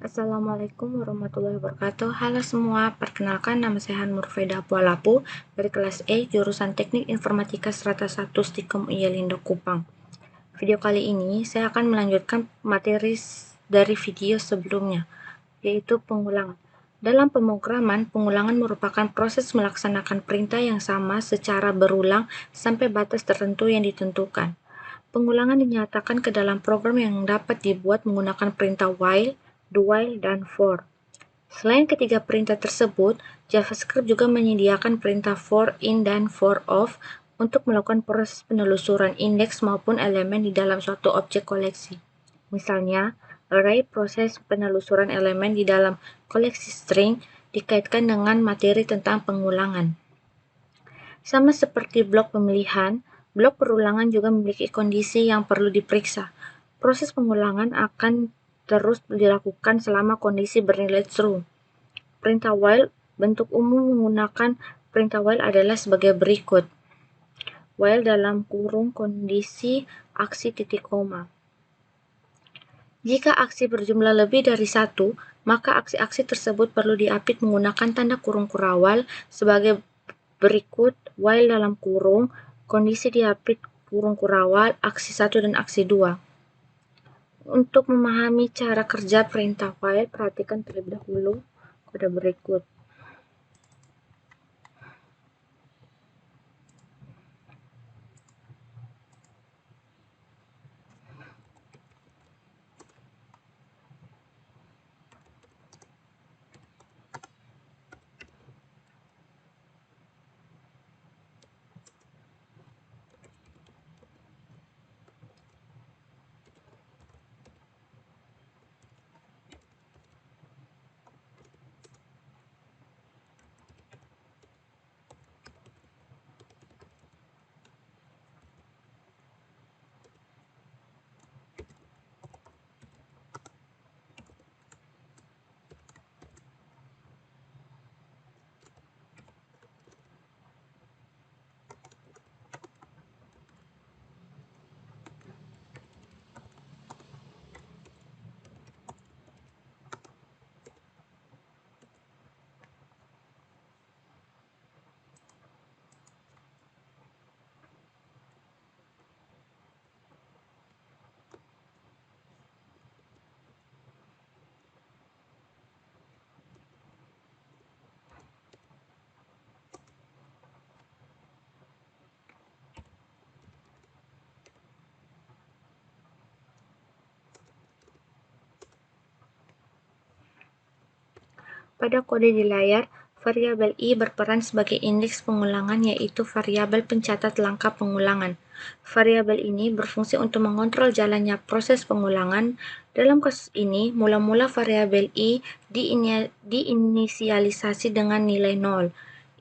Assalamualaikum warahmatullahi wabarakatuh. Halo semua, perkenalkan nama saya Hanmurfeda Pualapu dari kelas E, jurusan Teknik Informatika Strata 1 Stikom Iyalindo Kupang. Video kali ini saya akan melanjutkan materi dari video sebelumnya, yaitu pengulangan. Dalam pemrograman, pengulangan merupakan proses melaksanakan perintah yang sama secara berulang sampai batas tertentu yang ditentukan. Pengulangan dinyatakan ke dalam program yang dapat dibuat menggunakan perintah while, do while, dan for. Selain ketiga perintah tersebut, JavaScript juga menyediakan perintah for in dan for of untuk melakukan proses penelusuran indeks maupun elemen di dalam suatu objek koleksi. Misalnya, array proses penelusuran elemen di dalam koleksi string dikaitkan dengan materi tentang pengulangan. Sama seperti blok pemilihan, blok perulangan juga memiliki kondisi yang perlu diperiksa. Proses pengulangan akan terus dilakukan selama kondisi bernilai true. Perintah while bentuk umum menggunakan perintah while adalah sebagai berikut. While dalam kurung kondisi aksi titik koma. Jika aksi berjumlah lebih dari satu, maka aksi-aksi tersebut perlu diapit menggunakan tanda kurung kurawal sebagai berikut while dalam kurung kondisi diapit kurung kurawal aksi 1 dan aksi 2. Untuk memahami cara kerja perintah while, perhatikan terlebih dahulu kode berikut. Pada kode di layar, variabel i berperan sebagai indeks pengulangan, yaitu variabel pencatat langkah pengulangan. Variabel ini berfungsi untuk mengontrol jalannya proses pengulangan. Dalam kasus ini, mula-mula variabel i diinisialisasi dengan nilai 0.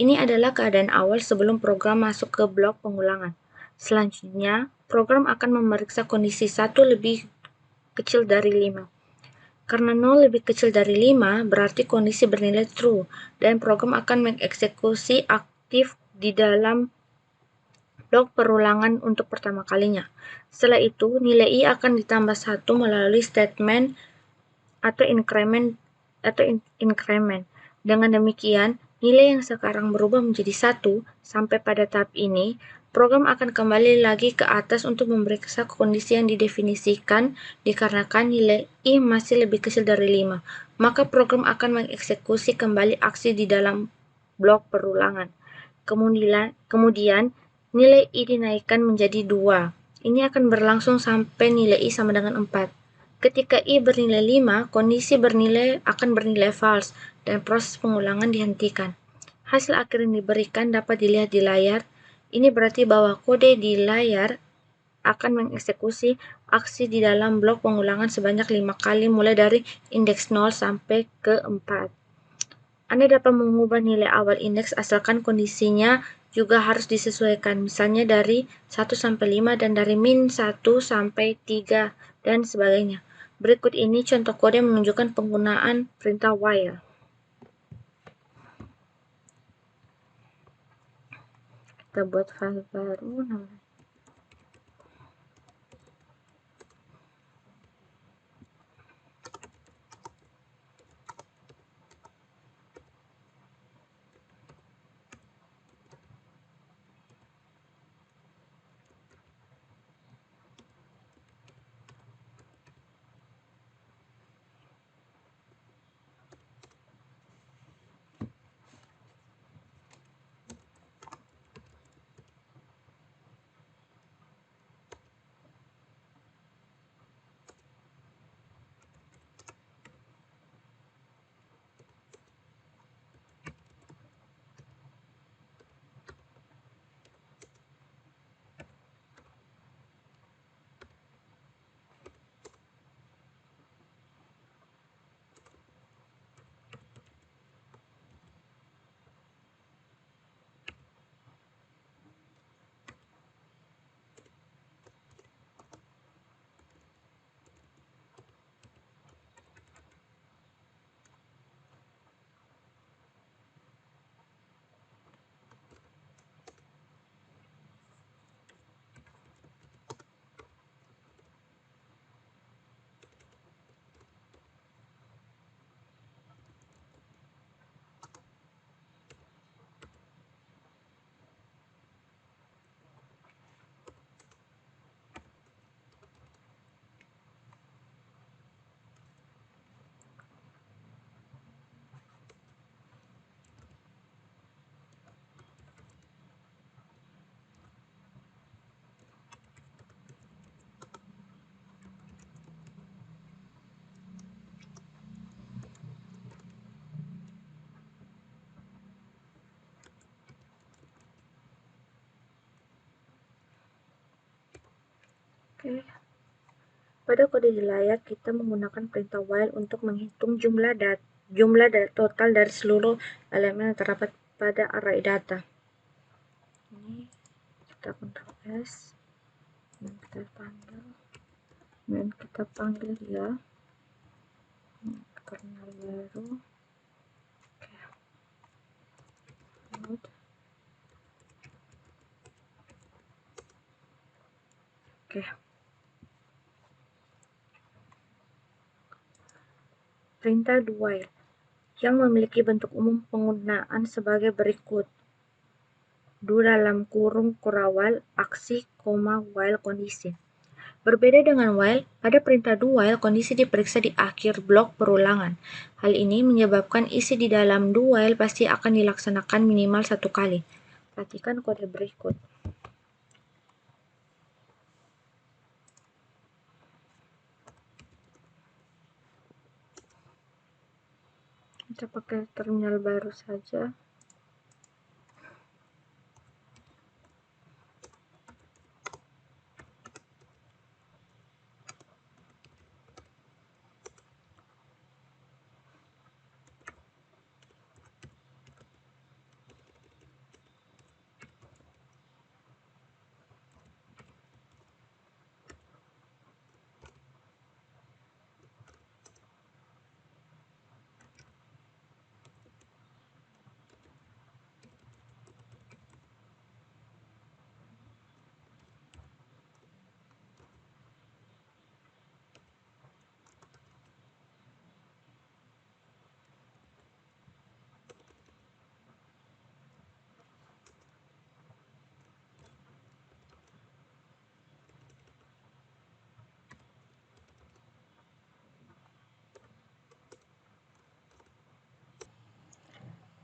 Ini adalah keadaan awal sebelum program masuk ke blok pengulangan. Selanjutnya, program akan memeriksa kondisi 1 lebih kecil dari 5. Karena 0 lebih kecil dari 5, berarti kondisi bernilai true, dan program akan mengeksekusi aktif di dalam blok perulangan untuk pertama kalinya. Setelah itu, nilai i akan ditambah 1 melalui statement atau increment. Dengan demikian, nilai yang sekarang berubah menjadi 1 sampai pada tahap ini, program akan kembali lagi ke atas untuk memeriksa kondisi yang didefinisikan. Dikarenakan nilai i masih lebih kecil dari 5, maka program akan mengeksekusi kembali aksi di dalam blok perulangan. Kemudian nilai i dinaikkan menjadi 2. Ini akan berlangsung sampai nilai i sama dengan 4. Ketika i bernilai 5, kondisi akan bernilai false dan proses pengulangan dihentikan. Hasil akhir yang diberikan dapat dilihat di layar. Ini berarti bahwa kode di layar akan mengeksekusi aksi di dalam blok pengulangan sebanyak 5 kali mulai dari indeks 0 sampai ke 4. Anda dapat mengubah nilai awal indeks asalkan kondisinya juga harus disesuaikan, misalnya dari 1 sampai 5 dan dari min 1 sampai 3 dan sebagainya. Berikut ini contoh kode yang menunjukkan penggunaan perintah while. Kita buat file baru namanya. Oke. Pada kode di layar, kita menggunakan perintah while untuk menghitung jumlah total dari seluruh elemen yang terdapat pada array data. Ini kita Ctrl S, dan kita panggil dia terminal baru. Oke. Perintah do while yang memiliki bentuk umum penggunaan sebagai berikut. Do dalam kurung kurawal aksi, while kondisi. Berbeda dengan while, pada perintah do while kondisi diperiksa di akhir blok perulangan. Hal ini menyebabkan isi di dalam do while pasti akan dilaksanakan minimal 1 kali. Perhatikan kode berikut. Kita pakai terminal baru saja.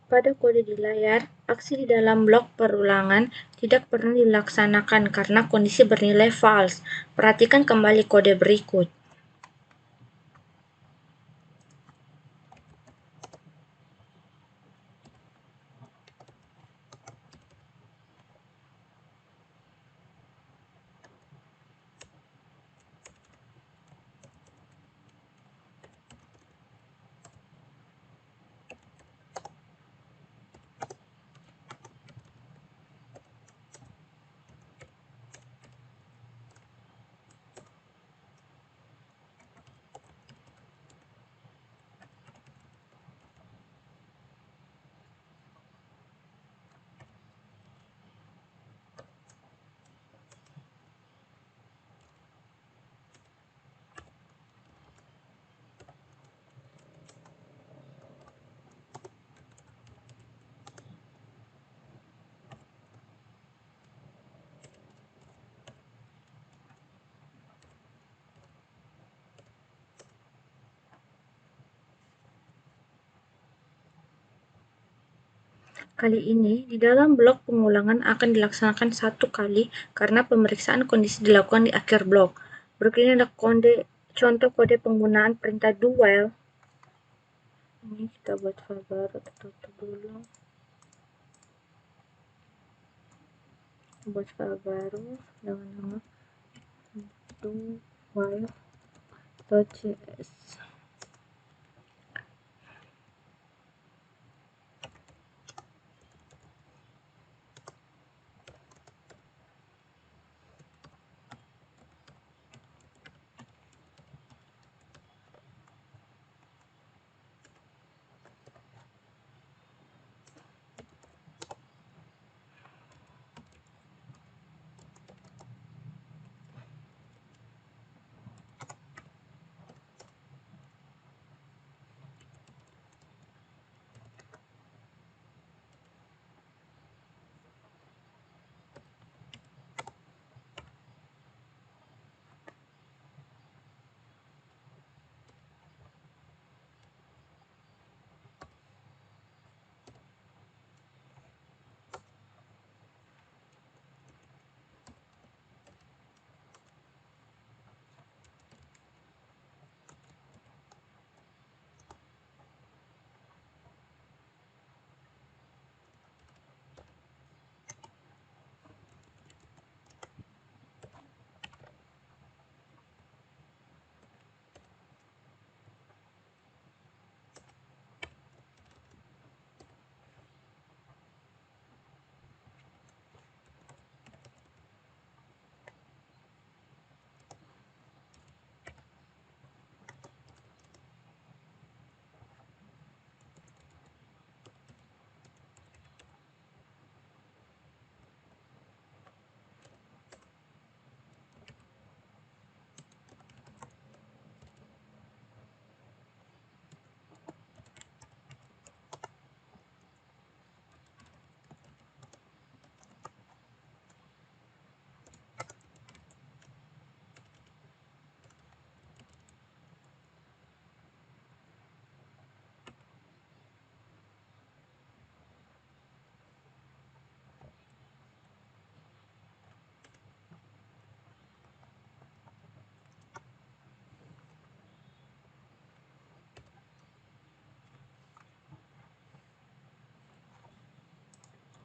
Pada kode di layar, aksi di dalam blok perulangan tidak pernah dilaksanakan karena kondisi bernilai false. Perhatikan kembali kode berikut. Kali ini, di dalam blok pengulangan akan dilaksanakan 1 kali karena pemeriksaan kondisi dilakukan di akhir blok. Berikut ini ada contoh kode penggunaan perintah do while. Ini kita buat file baru, kita tutup dulu. Buat file baru dengan nama do while.cs.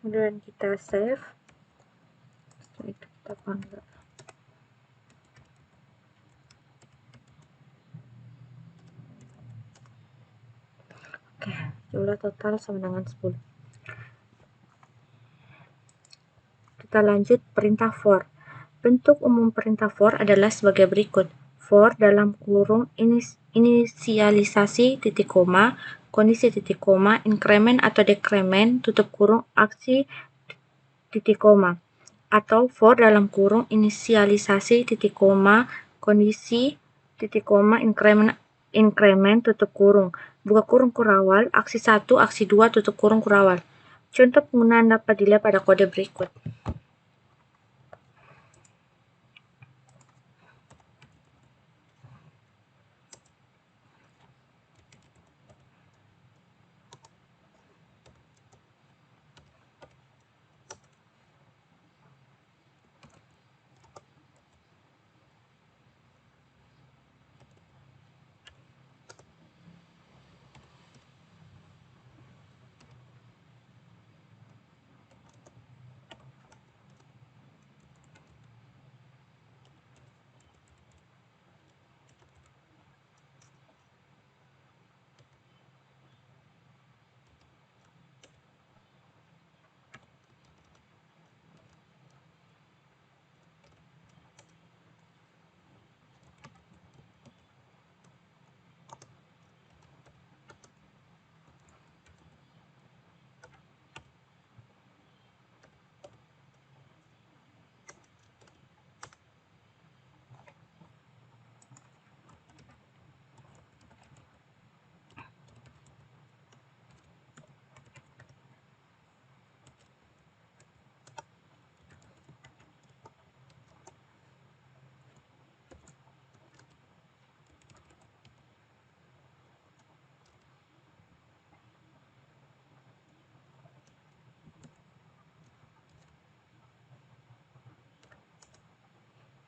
kemudian kita save, setelah itu kita panggil. Oke, jumlah total sama dengan 10. Kita lanjut perintah for. Bentuk umum perintah for adalah sebagai berikut. For dalam kurung inisialisasi titik koma, kondisi titik koma, increment atau decrement tutup kurung aksi titik koma, atau for dalam kurung inisialisasi titik koma, kondisi titik koma, increment tutup kurung, buka kurung kurawal, aksi 1, aksi 2 tutup kurung kurawal. Contoh penggunaan dapat dilihat pada kode berikut.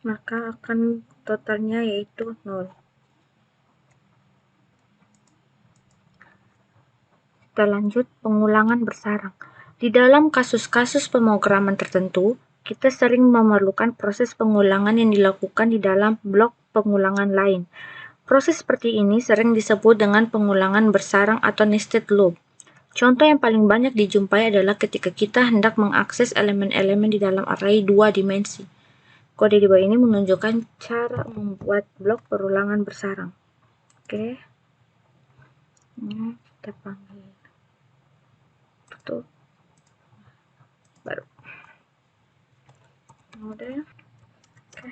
Maka akan totalnya yaitu 0. Kita lanjut pengulangan bersarang. Di dalam kasus-kasus pemrograman tertentu, kita sering memerlukan proses pengulangan yang dilakukan di dalam blok pengulangan lain. Proses seperti ini sering disebut dengan pengulangan bersarang atau nested loop. Contoh yang paling banyak dijumpai adalah ketika kita hendak mengakses elemen-elemen di dalam array 2 dimensi. Kode di bawah ini menunjukkan cara membuat blok pengulangan bersarang. Oke. Ini kita panggil. Tutup. Baru. Udah ya. Oke.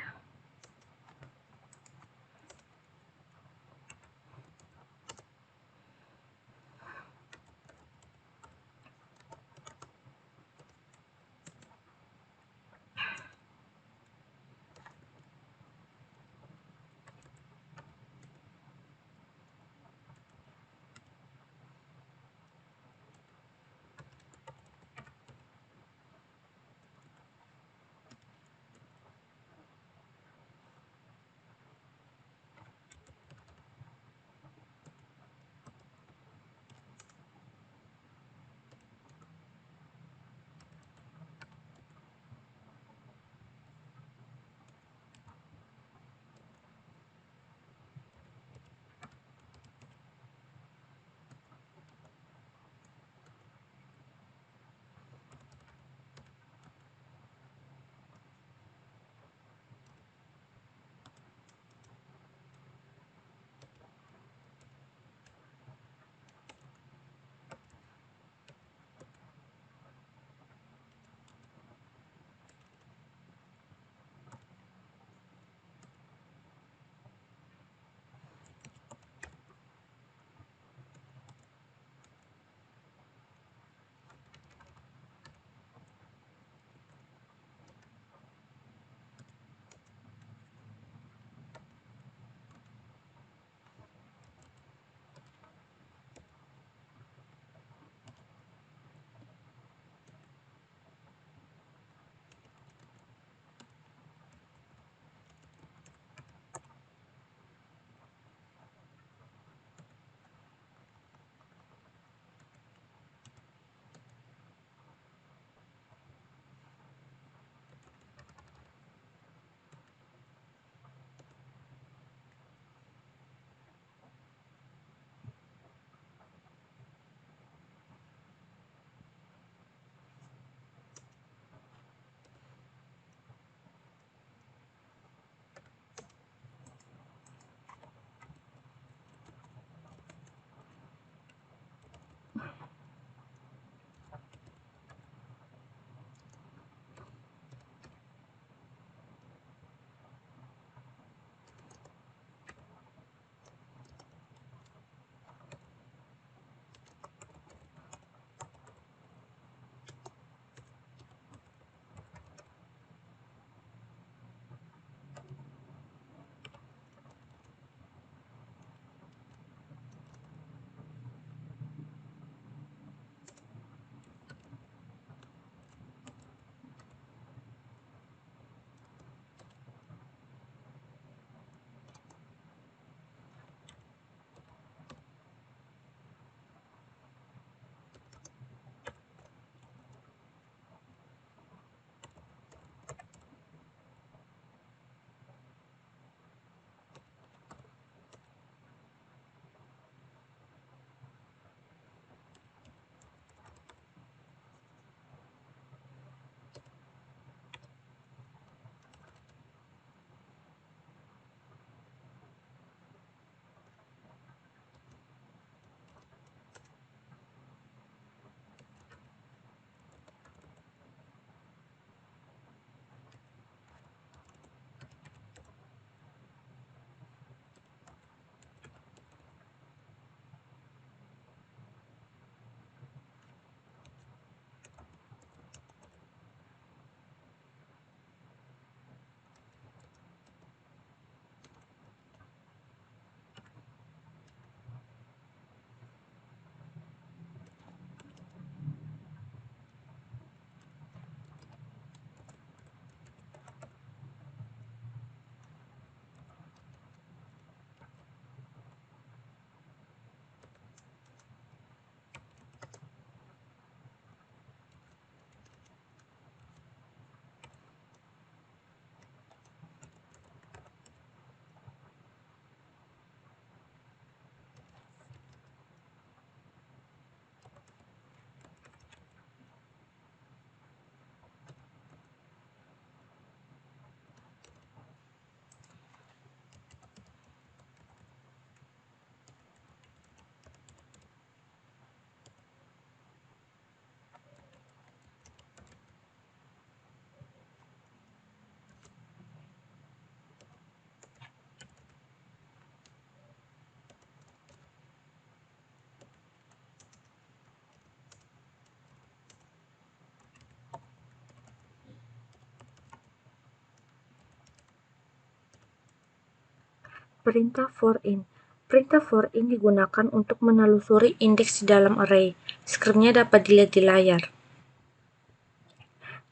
Perintah for in. Perintah for in digunakan untuk menelusuri indeks di dalam array. Skripnya dapat dilihat di layar.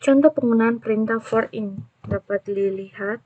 Contoh penggunaan perintah for in dapat dilihat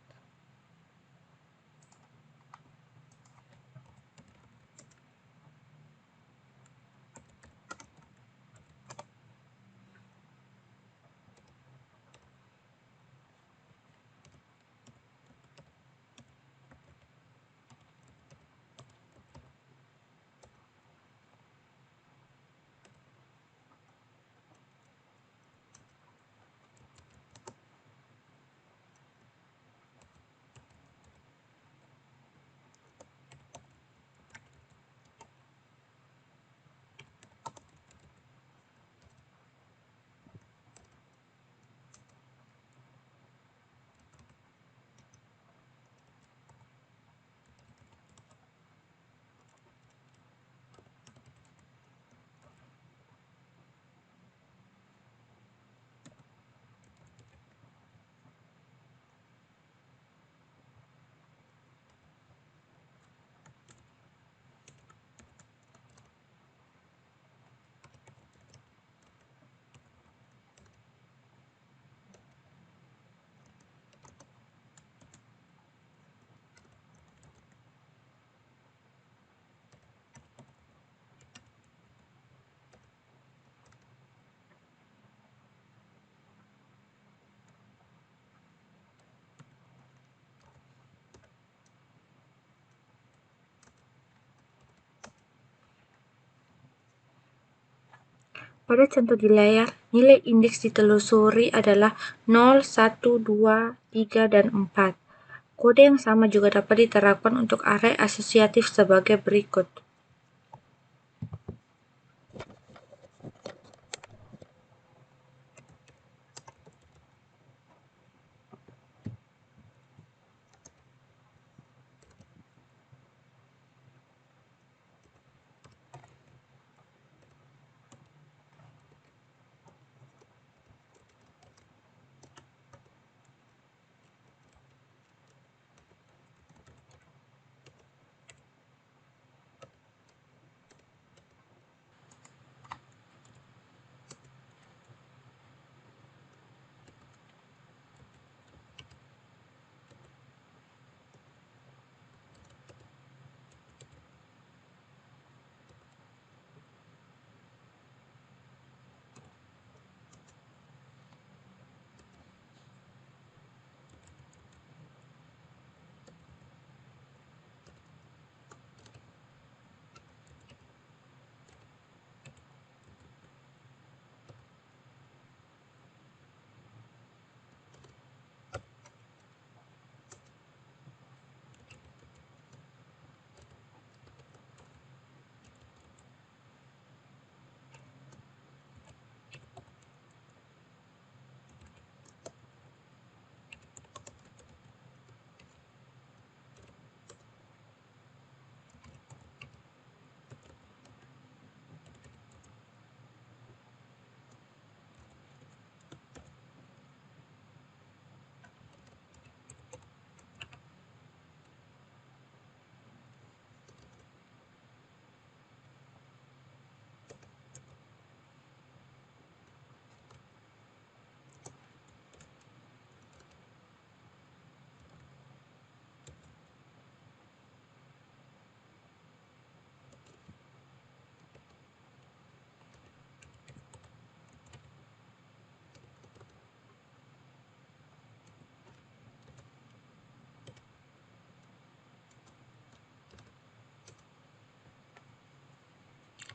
pada contoh di layar, nilai indeks ditelusuri adalah 0, 1, 2, 3, dan 4. Kode yang sama juga dapat diterapkan untuk array asosiatif sebagai berikut.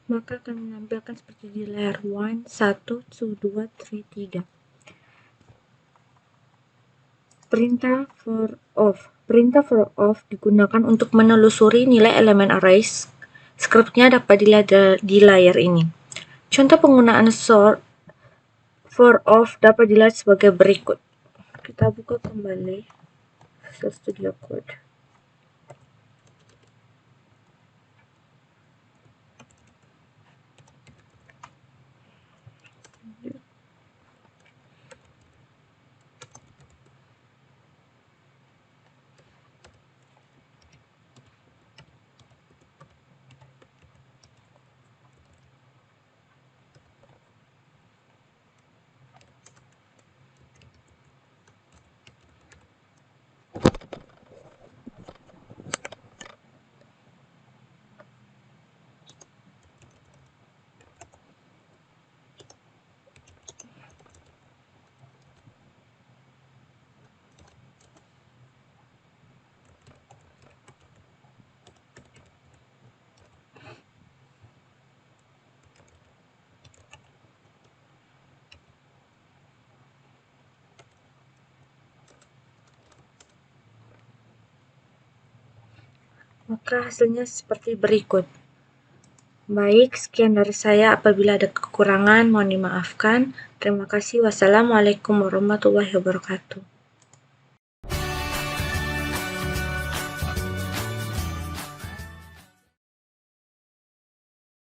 Maka akan menampilkan seperti di layar 1, 1, 2, 3, 3. Perintah for of. Perintah for of digunakan untuk menelusuri nilai elemen arrays. Skripnya dapat dilihat di layar ini. Contoh penggunaan for of dapat dilihat sebagai berikut. Kita buka kembali Visual Studio Code. Maka hasilnya seperti berikut. Baik, sekian dari saya. Apabila ada kekurangan, mohon dimaafkan. Terima kasih. Wassalamualaikum warahmatullahi wabarakatuh.